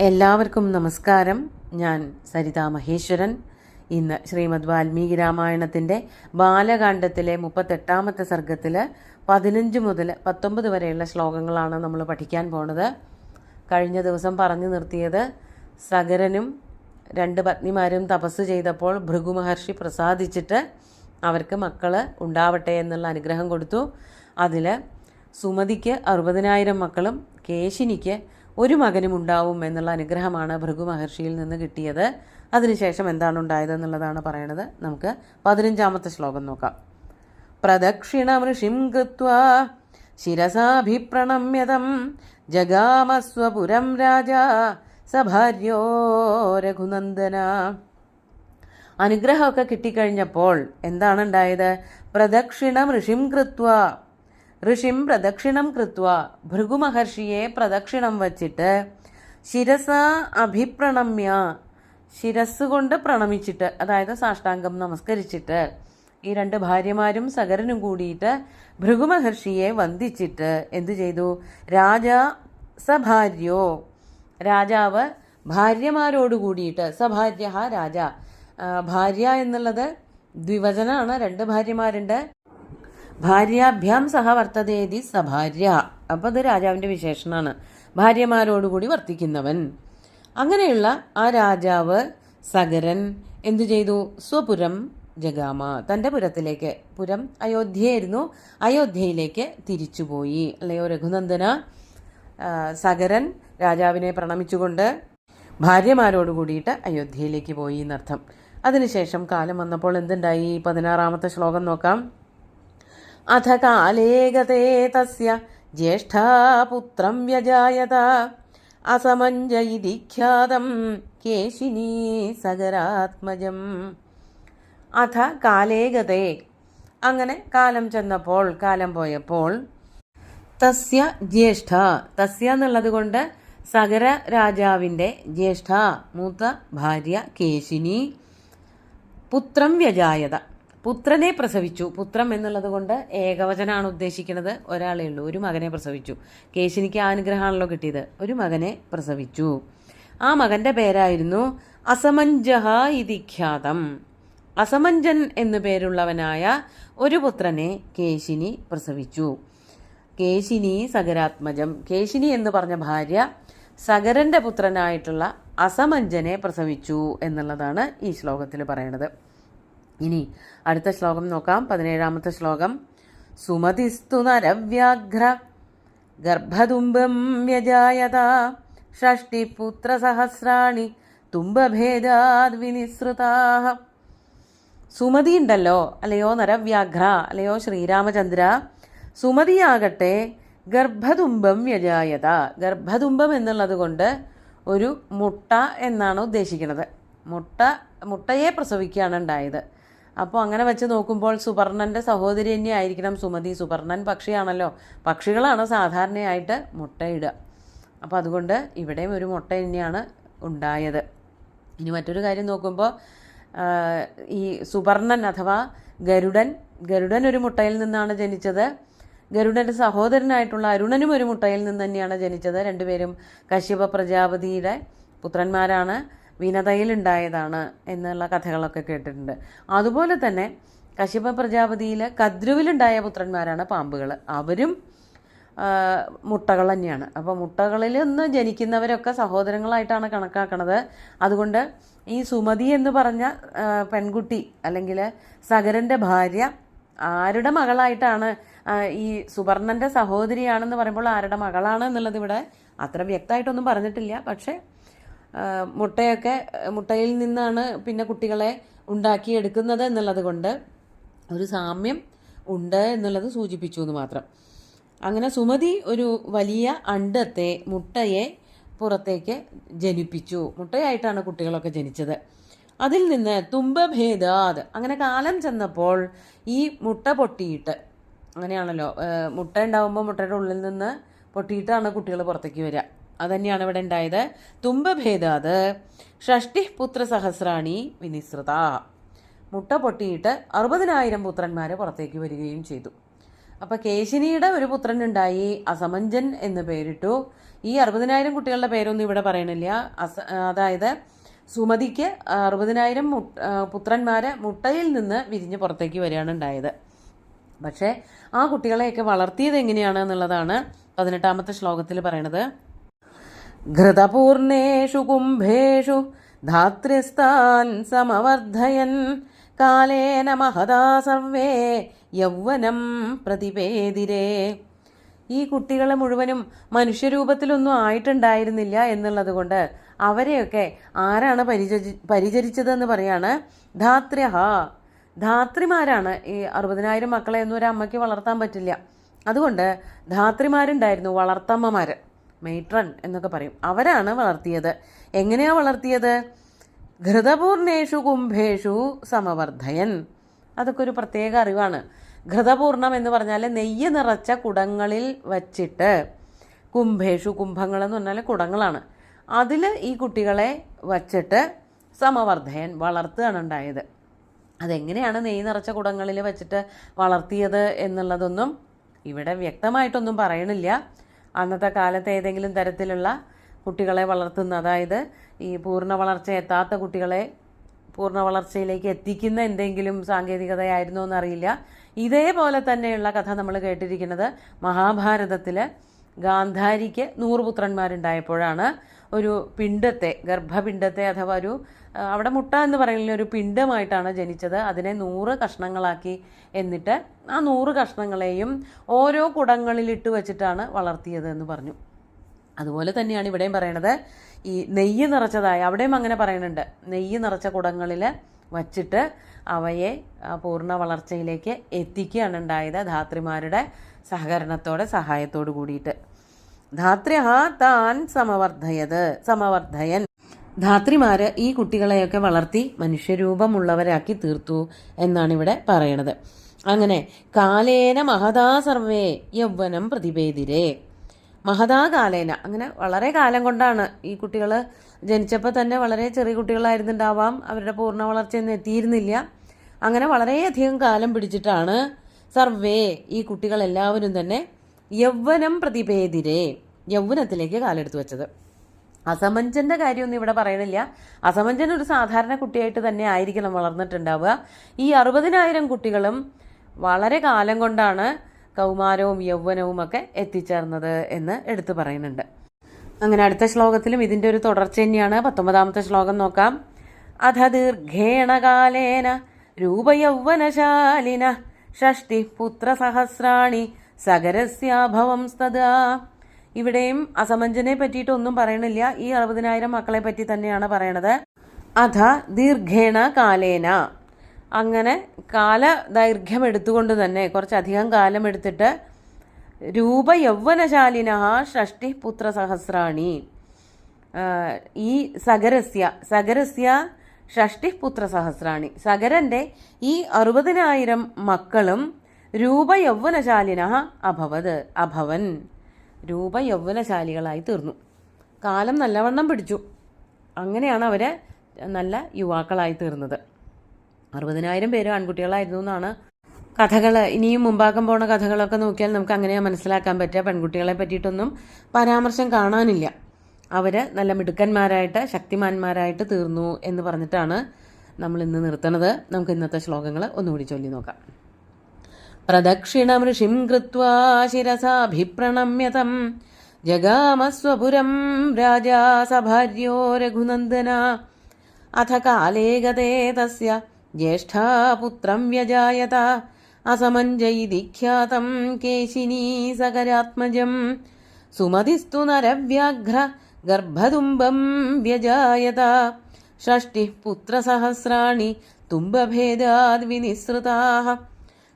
എല്ലാവർക്കും നമസ്കാരം. ഞാൻ സരിത മഹേശ്വരൻ. ഇന്ന് ശ്രീമദ് വാൽമീകി രാമായണത്തിൻ്റെ ബാലകാണ്ഡത്തിലെ 38-ാമത്തെ സർഗത്തിൽ 15 മുതൽ 19 വരെയുള്ള ശ്ലോകങ്ങളാണ് നമ്മൾ പഠിക്കാൻ പോണത്. കഴിഞ്ഞ ദിവസം പറഞ്ഞു നിർത്തിയത് സഗരനും 2 പത്നിമാരും തപസ് ചെയ്തപ്പോൾ ഭൃഗു മഹർഷി പ്രസാദിച്ചിട്ട് അവർക്ക് മക്കൾ ഉണ്ടാവട്ടെ എന്നുള്ള അനുഗ്രഹം കൊടുത്തു. അതിൽ സുമതിക്ക് 60,000 മക്കളും കേശിനിക്ക് 1 മകനും ഉണ്ടാവും എന്നുള്ള അനുഗ്രഹമാണ് ഭൃഗു മഹർഷിയിൽ നിന്ന് കിട്ടിയത്. അതിനുശേഷം എന്താണ് ഉണ്ടായതെന്നുള്ളതാണ് പറയണത്. നമുക്ക് 15-ാമത്തെ ശ്ലോകം നോക്കാം. പ്രദക്ഷിണമൃഷിം കൃത്വാ ശിരസാഭിപ്രണമ്യതം ജഗാമസ്വപുരം രാജാ സഭാര്യോ രഘുനന്ദന. അനുഗ്രഹമൊക്കെ കിട്ടിക്കഴിഞ്ഞപ്പോൾ എന്താണ് ഉണ്ടായത്? പ്രദക്ഷിണം ഋഷിം കൃത്വാ, ഋഷിം പ്രദക്ഷിണം കൃത്വ, ഭൃഗു മഹർഷിയെ പ്രദക്ഷിണം വച്ചിട്ട്, ശിരസ അഭിപ്രണമ്യ, ശിരസ് കൊണ്ട് പ്രണമിച്ചിട്ട്, അതായത് സാഷ്ടാംഗം നമസ്കരിച്ചിട്ട്, ഈ 2 ഭാര്യമാരും സഗരനും കൂടിയിട്ട് ഭൃഗു മഹർഷിയെ വന്ദിച്ചിട്ട് എന്തു ചെയ്തു? രാജാ സഭാര്യോ, രാജാവ് ഭാര്യമാരോട് കൂടിയിട്ട്, സഭാര്യ രാജ, ഭാര്യ എന്നുള്ളത് ദ്വിവചനാണ്, 2 ഭാര്യമാരുണ്ട്. ഭാര്യാഭ്യാം സഹ വർത്തതേതി സഭാര്യ, അപ്പം അത് രാജാവിൻ്റെ വിശേഷണമാണ്, ഭാര്യമാരോടുകൂടി വർത്തിക്കുന്നവൻ. അങ്ങനെയുള്ള ആ രാജാവ് സഗരൻ എന്തു ചെയ്തു? സ്വപുരം ജഗാമ, തൻ്റെ പുരത്തിലേക്ക്, പുരം അയോധ്യയായിരുന്നു, അയോധ്യയിലേക്ക് തിരിച്ചുപോയി. അല്ലയോ രഘുനന്ദന. സഗരൻ രാജാവിനെ പ്രണമിച്ചുകൊണ്ട് ഭാര്യമാരോട് കൂടിയിട്ട് അയോധ്യയിലേക്ക് പോയി എന്നർത്ഥം. അതിനുശേഷം കാലം വന്നപ്പോൾ എന്തുണ്ടായി? 16-ാമത്തെ ശ്ലോകം നോക്കാം. അഥ കാലേ ഗതേ തസ്യ ജ്യേഷ്ഠാ പുത്രം വ്യജായത അസമഞ്ജ ഇതി ഖ്യാതം കേശിനീ സഗരാത്മജം. അഥ കാലേ ഗതേ, അങ്ങനെ കാലം ചെന്നപ്പോൾ, കാലം പോയപ്പോൾ, തസ്യ ജ്യേഷ്ഠ, തസ്യ എന്നുള്ളത് കൊണ്ട് സഗര രാജാവിൻ്റെ ജ്യേഷ്ഠ മൂത്ത ഭാര്യ കേശിനി പുത്രം വ്യജായത, പുത്രനെ പ്രസവിച്ചു. പുത്രം എന്നുള്ളത് കൊണ്ട് ഏകവചനാണ് ഉദ്ദേശിക്കുന്നത്, ഒരാളേ ഉള്ളൂ, 1 മകനെ പ്രസവിച്ചു. കേശിനിക്ക് അനുഗ്രഹമാണല്ലോ കിട്ടിയത്, 1 മകനെ പ്രസവിച്ചു. ആ മകൻ്റെ പേരായിരുന്നു അസമഞ്ജഹ ഇതി ഖ്യാതം. അസമഞ്ജൻ എന്നു പേരുള്ളവനായ ഒരു പുത്രനെ കേശിനി പ്രസവിച്ചു. കേശിനി സഗരാത്മജം, കേശിനി എന്ന് പറഞ്ഞ ഭാര്യ സഗരൻ്റെ പുത്രനായിട്ടുള്ള അസമഞ്ജനെ പ്രസവിച്ചു എന്നുള്ളതാണ് ഈ ശ്ലോകത്തിൽ പറയണത്. ഇനി അടുത്ത ശ്ലോകം നോക്കാം. 17-ാമത്തെ ശ്ലോകം. സുമതിസ്തു നരവ്യാഘ്ര ഗർഭതുംബം വ്യജായത ഷഷ്ടിപുത്രസഹസ്രാണി തുംബഭേദാദ് വിനിസൃതാഃ. സുമതി ഉണ്ടല്ലോ, അല്ലയോ നരവ്യാഘ്ര, അല്ലയോ ശ്രീരാമചന്ദ്ര, സുമതിയാകട്ടെ ഗർഭതുംബം വ്യജായത, ഗർഭതുംബം എന്നുള്ളത് കൊണ്ട് ഒരു മുട്ട എന്നാണ് ഉദ്ദേശിക്കുന്നത്. മുട്ടയെ പ്രസവിക്കുകയാണ് ഉണ്ടായത്. അപ്പോൾ അങ്ങനെ വെച്ച് നോക്കുമ്പോൾ സുപർണൻ്റെ സഹോദരി തന്നെ ആയിരിക്കണം സുമതി. സുപർണൻ പക്ഷിയാണല്ലോ, പക്ഷികളാണ് സാധാരണയായിട്ട് മുട്ടയിടുക. അപ്പോൾ അതുകൊണ്ട് ഇവിടെയും ഒരു മുട്ട തന്നെയാണ് ഉണ്ടായത്. ഇനി മറ്റൊരു കാര്യം നോക്കുമ്പോൾ ഈ സുപർണൻ അഥവാ ഗരുഡൻ ഒരു മുട്ടയിൽ നിന്നാണ് ജനിച്ചത്. ഗരുഡൻ്റെ സഹോദരനായിട്ടുള്ള അരുണനും ഒരു മുട്ടയിൽ നിന്ന് തന്നെയാണ് ജനിച്ചത്. 2 പേരും കശ്യപ പ്രജാപതിയുടെ പുത്രന്മാരാണ്, വിനതയിലുണ്ടായതാണ് എന്നുള്ള കഥകളൊക്കെ കേട്ടിട്ടുണ്ട്. അതുപോലെ തന്നെ കശ്യപ പ്രജാപതിയിൽ കദ്രുവിലുണ്ടായ പുത്രന്മാരാണ് പാമ്പുകൾ, അവരും മുട്ടകൾ തന്നെയാണ്. അപ്പോൾ മുട്ടകളിൽ നിന്ന് ജനിക്കുന്നവരൊക്കെ സഹോദരങ്ങളായിട്ടാണ് കണക്കാക്കണത്. അതുകൊണ്ട് ഈ സുമതി എന്ന് പറഞ്ഞ പെൺകുട്ടി അല്ലെങ്കിൽ സഗരൻ്റെ ഭാര്യ ആരുടെ മകളായിട്ടാണ്, ഈ സുപർണൻ്റെ സഹോദരിയാണെന്ന് പറയുമ്പോൾ ആരുടെ മകളാണ് എന്നുള്ളത് ഇവിടെ അത്ര വ്യക്തമായിട്ടൊന്നും പറഞ്ഞിട്ടില്ല. പക്ഷേ മുട്ടയിൽ നിന്നാണ് പിന്നെ കുട്ടികളെ ഉണ്ടാക്കിയെടുക്കുന്നത് എന്നുള്ളത് കൊണ്ട് ഒരു സാമ്യം ഉണ്ട് എന്നുള്ളത് സൂചിപ്പിച്ചു എന്ന് മാത്രം. അങ്ങനെ സുമതി ഒരു വലിയ അണ്ടത്തെ, മുട്ടയെ പുറത്തേക്ക് ജനിപ്പിച്ചു. മുട്ടയായിട്ടാണ് കുട്ടികളൊക്കെ ജനിച്ചത്. അതിൽ നിന്ന് തുംബഭേദാത്, അങ്ങനെ കാലം ചെന്നപ്പോൾ ഈ മുട്ട പൊട്ടിയിട്ട്, അങ്ങനെയാണല്ലോ മുട്ട ഉണ്ടാകുമ്പോൾ മുട്ടയുടെ ഉള്ളിൽ നിന്ന് പൊട്ടിയിട്ടാണ് കുട്ടികൾ പുറത്തേക്ക് വരിക. അതുതന്നെയാണ് ഇവിടെ ഉണ്ടായത്. തുംബഭേദാത് ഷഷ്ടി പുത്രസഹസ്രാണി വിനിസൃത, മുട്ട പൊട്ടിയിട്ട് 60,000 പുത്രന്മാർ പുറത്തേക്ക് വരികയും ചെയ്തു. അപ്പം കേശിനിയുടെ ഒരു പുത്രനുണ്ടായി, അസമഞ്ജൻ എന്ന് പേരിട്ടു. ഈ 60,000 കുട്ടികളുടെ പേരൊന്നും ഇവിടെ പറയണില്ല. അതായത് സുമതിക്ക് 60,000 പുത്രന്മാരെ മുട്ടയിൽ നിന്ന് വിരിഞ്ഞ് പുറത്തേക്ക് വരികയാണ് ഉണ്ടായത്. പക്ഷേ ആ കുട്ടികളെയൊക്കെ വളർത്തിയത് എങ്ങനെയാണ് എന്നുള്ളതാണ് 18ാമത്തെ ശ്ലോകത്തിൽ പറയണത്. ഘൃതപൂർണേഷു കുംഭേഷു ധാത്രിസ്ഥാൻ സമവർദ്ധയൻ കാലേന മഹദാ സർവേ യൗവനം പ്രതിപേദിരേ. ഈ കുട്ടികളെ മുഴുവനും മനുഷ്യരൂപത്തിലൊന്നും ആയിട്ടുണ്ടായിരുന്നില്ല എന്നുള്ളത് കൊണ്ട് അവരെയൊക്കെ ആരാണ് പരിചരിച്ചതെന്ന് പറയാണ്. ധാത്ര്യഹ, ധാത്രിമാരാണ്. ഈ 60,000 മക്കളെ ഒന്നും ഒരു അമ്മയ്ക്ക് വളർത്താൻ പറ്റില്ല. അതുകൊണ്ട് ധാത്രിമാരുണ്ടായിരുന്നു, വളർത്തമ്മമാർ, മെയ്ട്രൺ എന്നൊക്കെ പറയും. അവരാണ് വളർത്തിയത്. എങ്ങനെയാണ് വളർത്തിയത്? ഘൃതപൂർണേഷു കുംഭേഷു സമവർദ്ധയൻ. അതൊക്കെ ഒരു പ്രത്യേക അറിവാണ്. ഘൃതപൂർണം എന്ന് പറഞ്ഞാൽ നെയ്യ് നിറച്ച കുടങ്ങളിൽ വച്ചിട്ട്, കുംഭേഷു, കുംഭങ്ങളെന്ന് പറഞ്ഞാൽ കുടങ്ങളാണ്, അതിൽ ഈ കുട്ടികളെ വച്ചിട്ട് സമവർദ്ധയൻ വളർത്തുകയാണ് ഉണ്ടായത്. അതെങ്ങനെയാണ് നെയ്യ് നിറച്ച കുടങ്ങളിൽ വെച്ചിട്ട് വളർത്തിയത് എന്നുള്ളതൊന്നും ഇവിടെ വ്യക്തമായിട്ടൊന്നും പറയണില്ല. അന്നത്തെ കാലത്ത് ഏതെങ്കിലും തരത്തിലുള്ള കുട്ടികളെ വളർത്തുന്ന, അതായത് ഈ പൂർണ്ണ വളർച്ച എത്താത്ത കുട്ടികളെ പൂർണ്ണ വളർച്ചയിലേക്ക് എത്തിക്കുന്ന എന്തെങ്കിലും സാങ്കേതികതയായിരുന്നോ എന്നറിയില്ല. ഇതേപോലെ തന്നെയുള്ള കഥ നമ്മൾ കേട്ടിരിക്കുന്നത് മഹാഭാരതത്തിൽ ഗാന്ധാരിക്ക് 100 പുത്രന്മാരുണ്ടായപ്പോഴാണ്. ഒരു പിണ്ടത്തെ, ഗർഭപിണ്ടത്തെ, അഥവാ ഒരു അവിടെ മുട്ട എന്ന് പറയുന്ന ഒരു പിണ്ടമായിട്ടാണ് ജനിച്ചത്. അതിനെ 100 കഷ്ണങ്ങളാക്കി, എന്നിട്ട് ആ 100 കഷ്ണങ്ങളെയും ഓരോ കുടങ്ങളിലിട്ട് വെച്ചിട്ടാണ് വളർത്തിയത് എന്ന് പറഞ്ഞു. അതുപോലെ തന്നെയാണ് ഇവിടെയും പറയണത്. ഈ നെയ്യ് നിറച്ചതായ, അവിടെയും അങ്ങനെ പറയുന്നുണ്ട്, നെയ്യ് നിറച്ച കുടങ്ങളിൽ വച്ചിട്ട് അവയെ പൂർണ്ണ വളർച്ചയിലേക്ക് എത്തിക്കുകയാണ് ഉണ്ടായത്, ധാത്രിമാരുടെ സഹകരണത്തോടെ, സഹായത്തോടു കൂടിയിട്ട്. ധാത്ര്യഹ താൻ സമവർദ്ധയൻ. ധാത്രിമാര് ഈ കുട്ടികളെയൊക്കെ വളർത്തി മനുഷ്യരൂപമുള്ളവരാക്കി തീർത്തു എന്നാണ് ഇവിടെ പറയണത്. അങ്ങനെ കാലേന മഹദാ സർവേ യൗവനം പ്രതിപേദിരേ. മഹദാ കാലേന, അങ്ങനെ വളരെ കാലം കൊണ്ടാണ്. ഈ കുട്ടികൾ ജനിച്ചപ്പോൾ തന്നെ വളരെ ചെറിയ കുട്ടികളായിരുന്നുണ്ടാവാം, അവരുടെ പൂർണ്ണ വളർച്ചയൊന്നും എത്തിയിരുന്നില്ല. അങ്ങനെ വളരെയധികം കാലം പിടിച്ചിട്ടാണ് സർവേ, ഈ കുട്ടികളെല്ലാവരും തന്നെ യൗവനം പ്രതിപേദിരേ, യൗവനത്തിലേക്ക് കാലെടുത്ത് വെച്ചത്. അസമഞ്ജന്റെ കാര്യമൊന്നും ഇവിടെ പറയണില്ല. അസമഞ്ജൻ ഒരു സാധാരണ കുട്ടിയായിട്ട് തന്നെ ആയിരിക്കണം വളർന്നിട്ടുണ്ടാവുക. ഈ 60,000 കുട്ടികളും വളരെ കാലം കൊണ്ടാണ് കൗമാരവും യൗവനവും ഒക്കെ എത്തിച്ചേർന്നത് എന്ന് എടുത്തു പറയുന്നുണ്ട്. അങ്ങനെ അടുത്ത ശ്ലോകത്തിലും ഇതിൻ്റെ ഒരു തുടർച്ച തന്നെയാണ്. 19ാമത്തെ ശ്ലോകം നോക്കാം. അധ ദീർഘേണ കാലേന രൂപയൗവനശാലിന ഷഷ്ടി പുത്രസഹസ്രാണി സഗരസ്യാഭവം സ്തദാ. ഇവിടെയും അസമഞ്ജനെ പറ്റിയിട്ടൊന്നും പറയണില്ല. ഈ 60,000 മക്കളെ പറ്റി തന്നെയാണ് പറയണത്. അധ ദീർഘേണ കാലേന, അങ്ങനെ കാലദൈർഘ്യം എടുത്തുകൊണ്ട് തന്നെ, കുറച്ചധികം കാലം എടുത്തിട്ട്, രൂപയൗവനശാലിന ഷഷ്ടി പുത്രസഹസ്രാണി, ഈ സഗരസ്യ ഷഷ്ടി പുത്രസഹസ്രാണി, സഗരന്റെ ഈ 60,000 മക്കളും രൂപയൗവനശാലിന അഭവൻ, രൂപയൗവനശാലികളായി തീർന്നു. കാലം നല്ലവണ്ണം പിടിച്ചു. അങ്ങനെയാണ് അവർ നല്ല യുവാക്കളായി തീർന്നത്. 60,000 പേര് ആൺകുട്ടികളായിരുന്നു എന്നാണ് കഥകൾ. ഇനിയും മുമ്പാക്കം പോണ കഥകളൊക്കെ നോക്കിയാൽ നമുക്ക് അങ്ങനെയാണ് മനസ്സിലാക്കാൻ പറ്റുക. പെൺകുട്ടികളെ പറ്റിയിട്ടൊന്നും പരാമർശം കാണാനില്ല. അവർ നല്ല മിടുക്കന്മാരായിട്ട്, ശക്തിമാന്മാരായിട്ട് തീർന്നു എന്ന് പറഞ്ഞിട്ടാണ് നമ്മൾ ഇന്ന് നിർത്തുന്നത്. നമുക്ക് ഇന്നത്തെ ശ്ലോകങ്ങൾ ഒന്നുകൂടി ചൊല്ലി നോക്കാം. പ്രദക്ഷിണം ഋഷിം കൃത്വാ ശിരസാഭിപ്രണമ്യതം ജഗാമസ്വപുരം രാജാ സഭാര്യോ രഘുനന്ദന. അഥ കാലേ ഗതേ തസ്യ ജ്യേഷ്ഠാ പുത്രം വ്യജായത അസമഞ്ജയിതി ഖ്യാതം കേശിനീ സകരാത്മജം. സുമതിസ്തു നരവ്യാഘ്ര ഗർഭതുംബം വ്യജായത ഷഷ്ടി പുത്രസഹസ്രാണി തുംബഭേദാദ് വിനിസൃതാഃ.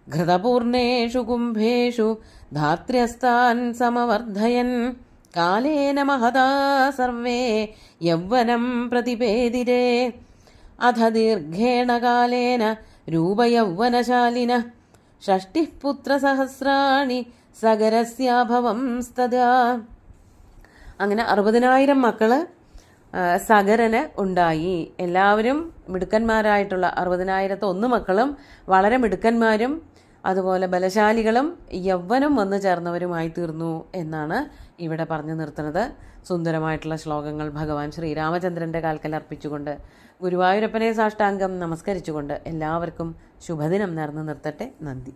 ഘൃതപൂർണേഷു കുംഭേഷു ധാത്ര്യസ്താൻ സമവർദ്ധയൻ കാലേന മഹദാ സർവേ യൗവനം പ്രതിപേദിരേ. അധ ദീർഘേണ കാലേന രൂപയൗവനശാലിന ഷഷ്ടി പുത്രസഹസ്രാണി സഗരസ്യാഭവം സ്തദാ. അങ്ങനെ 60,000 മക്കള് സഗരന് ഉണ്ടായി. എല്ലാവരും മിടുക്കന്മാരായിട്ടുള്ള 60,001 മക്കളും വളരെ മിടുക്കന്മാരും അതുപോലെ ബലശാലികളും യൗവനം വന്നു ചേർന്നവരുമായി തീർന്നു എന്നാണ് ഇവിടെ പറഞ്ഞു നിർത്തുന്നത്. സുന്ദരമായിട്ടുള്ള ശ്ലോകങ്ങൾ ഭഗവാൻ ശ്രീരാമചന്ദ്രൻ്റെ കാൽക്കൽ അർപ്പിച്ചുകൊണ്ട് ഗുരുവായൂരപ്പനെ സാഷ്ടാംഗം നമസ്കരിച്ചുകൊണ്ട് എല്ലാവർക്കും ശുഭദിനം നേർന്നു നിർത്തട്ടെ. നന്ദി.